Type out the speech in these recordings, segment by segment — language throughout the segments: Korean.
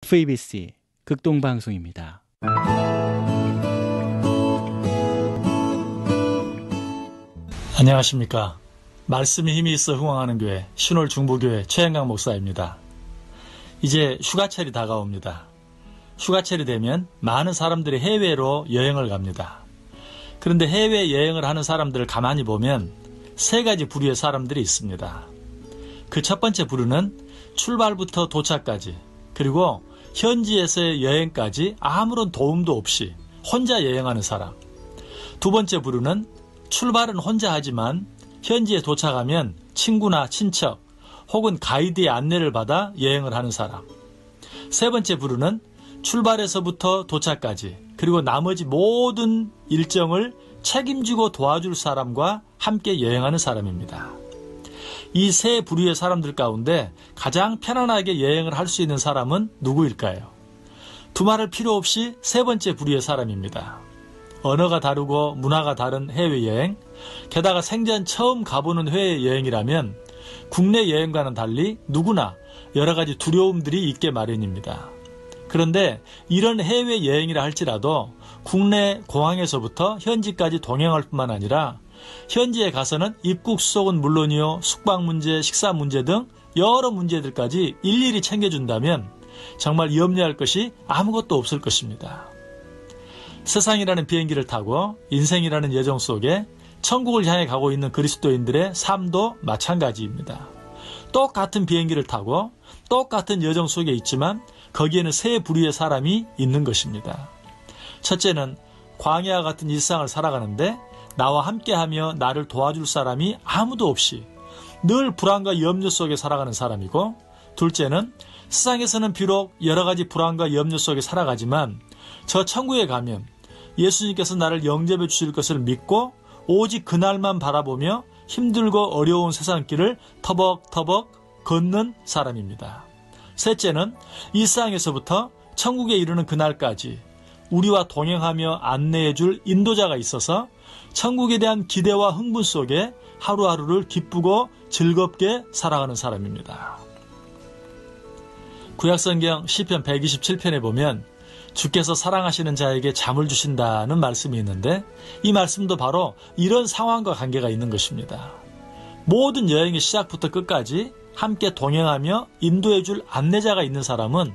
FEBC 극동방송입니다. 안녕하십니까. 말씀이 힘이 있어 흥왕하는 교회 신월 중보교회 최영강 목사입니다. 이제 휴가철이 다가옵니다. 휴가철이 되면 많은 사람들이 해외로 여행을 갑니다. 그런데 해외 여행을 하는 사람들을 가만히 보면 세 가지 부류의 사람들이 있습니다. 그 첫 번째 부류는 출발부터 도착까지, 그리고 현지에서의 여행까지 아무런 도움도 없이 혼자 여행하는 사람. 두 번째 부류는 출발은 혼자 하지만 현지에 도착하면 친구나 친척 혹은 가이드의 안내를 받아 여행을 하는 사람. 세 번째 부류는 출발에서부터 도착까지, 그리고 나머지 모든 일정을 책임지고 도와줄 사람과 함께 여행하는 사람입니다. 이 세 부류의 사람들 가운데 가장 편안하게 여행을 할 수 있는 사람은 누구일까요? 두말할 필요 없이 세 번째 부류의 사람입니다. 언어가 다르고 문화가 다른 해외여행, 게다가 생전 처음 가보는 해외여행이라면 국내 여행과는 달리 누구나 여러 가지 두려움들이 있게 마련입니다. 그런데 이런 해외여행이라 할지라도 국내 공항에서부터 현지까지 동행할 뿐만 아니라 현지에 가서는 입국 수속은 물론이요, 숙박 문제, 식사 문제 등 여러 문제들까지 일일이 챙겨준다면 정말 염려할 것이 아무것도 없을 것입니다. 세상이라는 비행기를 타고 인생이라는 여정 속에 천국을 향해 가고 있는 그리스도인들의 삶도 마찬가지입니다. 똑같은 비행기를 타고 똑같은 여정 속에 있지만 거기에는 세 부류의 사람이 있는 것입니다. 첫째는 광야와 같은 일상을 살아가는데 나와 함께하며 나를 도와줄 사람이 아무도 없이 늘 불안과 염려 속에 살아가는 사람이고, 둘째는 세상에서는 비록 여러 가지 불안과 염려 속에 살아가지만 저 천국에 가면 예수님께서 나를 영접해 주실 것을 믿고 오직 그날만 바라보며 힘들고 어려운 세상길을 터벅터벅 걷는 사람입니다. 셋째는 이 세상에서부터 천국에 이르는 그날까지 우리와 동행하며 안내해 줄 인도자가 있어서 천국에 대한 기대와 흥분 속에 하루하루를 기쁘고 즐겁게 살아가는 사람입니다. 구약성경 시편 127편에 보면 주께서 사랑하시는 자에게 잠을 주신다는 말씀이 있는데 이 말씀도 바로 이런 상황과 관계가 있는 것입니다. 모든 여행의 시작부터 끝까지 함께 동행하며 인도해 줄 안내자가 있는 사람은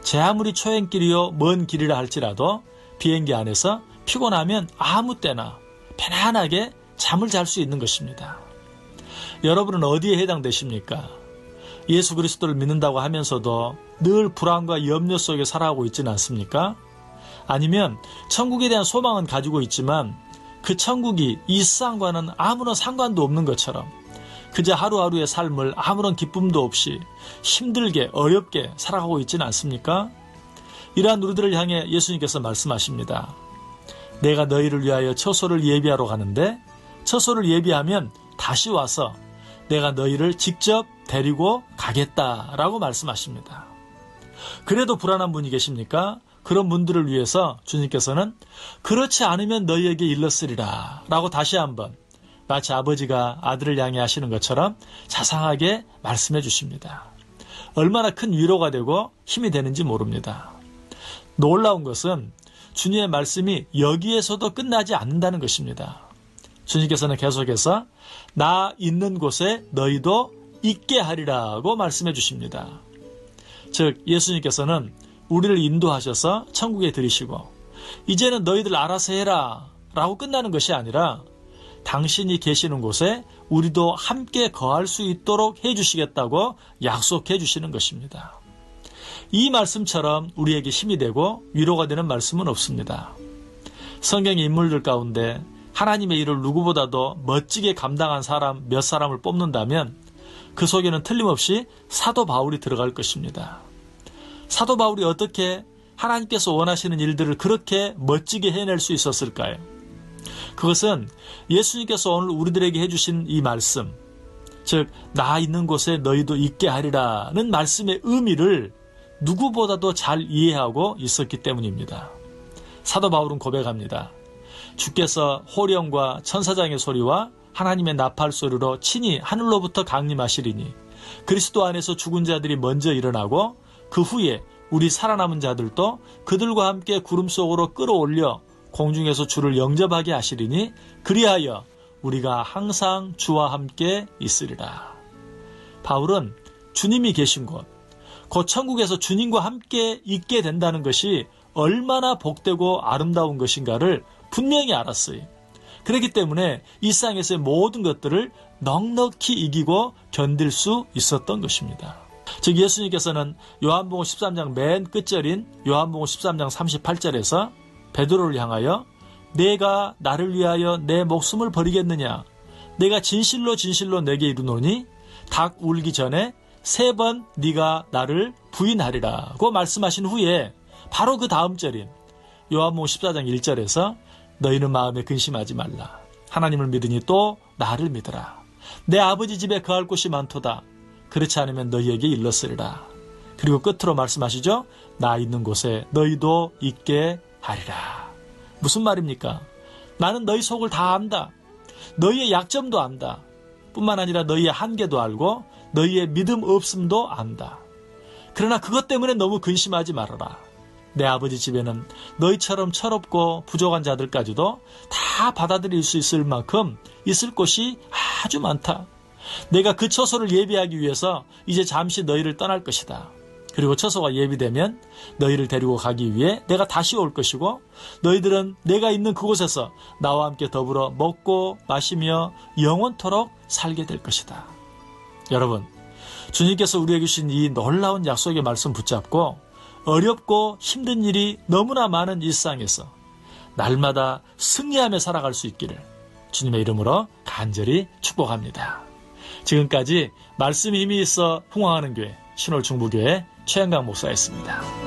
제 아무리 초행길이요 먼 길이라 할지라도 비행기 안에서 피곤하면 아무 때나 편안하게 잠을 잘 수 있는 것입니다. 여러분은 어디에 해당되십니까? 예수 그리스도를 믿는다고 하면서도 늘 불안과 염려 속에 살아가고 있지는 않습니까? 아니면 천국에 대한 소망은 가지고 있지만 그 천국이 이 세상과는 아무런 상관도 없는 것처럼 그저 하루하루의 삶을 아무런 기쁨도 없이 힘들게 어렵게 살아가고 있지는 않습니까? 이러한 우리들을 향해 예수님께서 말씀하십니다. 내가 너희를 위하여 처소를 예비하러 가는데 처소를 예비하면 다시 와서 내가 너희를 직접 데리고 가겠다라고 말씀하십니다. 그래도 불안한 분이 계십니까? 그런 분들을 위해서 주님께서는 그렇지 않으면 너희에게 일렀으리라 라고 다시 한번 마치 아버지가 아들을 향해 하시는 것처럼 자상하게 말씀해 주십니다. 얼마나 큰 위로가 되고 힘이 되는지 모릅니다. 놀라운 것은 주님의 말씀이 여기에서도 끝나지 않는다는 것입니다. 주님께서는 계속해서 나 있는 곳에 너희도 있게 하리라고 말씀해 주십니다. 즉 예수님께서는 우리를 인도하셔서 천국에 들이시고 이제는 너희들 알아서 해라 라고 끝나는 것이 아니라 당신이 계시는 곳에 우리도 함께 거할 수 있도록 해주시겠다고 약속해 주시는 것입니다. 이 말씀처럼 우리에게 힘이 되고 위로가 되는 말씀은 없습니다. 성경의 인물들 가운데 하나님의 일을 누구보다도 멋지게 감당한 사람 몇 사람을 뽑는다면 그 속에는 틀림없이 사도 바울이 들어갈 것입니다. 사도 바울이 어떻게 하나님께서 원하시는 일들을 그렇게 멋지게 해낼 수 있었을까요? 그것은 예수님께서 오늘 우리들에게 해주신 이 말씀, 즉 나 있는 곳에 너희도 있게 하리라는 말씀의 의미를 누구보다도 잘 이해하고 있었기 때문입니다. 사도 바울은 고백합니다. 주께서 호령과 천사장의 소리와 하나님의 나팔 소리로 친히 하늘로부터 강림하시리니 그리스도 안에서 죽은 자들이 먼저 일어나고 그 후에 우리 살아남은 자들도 그들과 함께 구름 속으로 끌어올려 공중에서 주를 영접하게 하시리니 그리하여 우리가 항상 주와 함께 있으리라. 바울은 주님이 계신 곳, 곧 천국에서 주님과 함께 있게 된다는 것이 얼마나 복되고 아름다운 것인가를 분명히 알았어요. 그렇기 때문에 이 세상에서의 모든 것들을 넉넉히 이기고 견딜 수 있었던 것입니다. 즉 예수님께서는 요한복음 13장 맨 끝절인 요한복음 13장 38절에서 베드로를 향하여 내가 나를 위하여 내 목숨을 버리겠느냐? 내가 진실로 진실로 내게 이르노니 닭 울기 전에 3번 네가 나를 부인하리라고 말씀하신 후에 바로 그 다음 절인 요한복음 14장 1절에서 너희는 마음에 근심하지 말라. 하나님을 믿으니 또 나를 믿으라. 내 아버지 집에 거할 곳이 많도다. 그렇지 않으면 너희에게 일렀으리라. 그리고 끝으로 말씀하시죠. 나 있는 곳에 너희도 있게 하리라. 무슨 말입니까? 나는 너희 속을 다 안다. 너희의 약점도 안다. 뿐만 아니라 너희의 한계도 알고 너희의 믿음 없음도 안다. 그러나 그것 때문에 너무 근심하지 말아라. 내 아버지 집에는 너희처럼 철없고 부족한 자들까지도 다 받아들일 수 있을 만큼 있을 곳이 아주 많다. 내가 그 처소를 예비하기 위해서 이제 잠시 너희를 떠날 것이다. 그리고 처소가 예비되면 너희를 데리고 가기 위해 내가 다시 올 것이고 너희들은 내가 있는 그곳에서 나와 함께 더불어 먹고 마시며 영원토록 살게 될 것이다. 여러분, 주님께서 우리에게 주신 이 놀라운 약속의 말씀 붙잡고 어렵고 힘든 일이 너무나 많은 일상에서 날마다 승리하며 살아갈 수 있기를 주님의 이름으로 간절히 축복합니다. 지금까지 말씀이 힘이 있어 흥황하는 교회 신월중부교회 최영강 목사였습니다.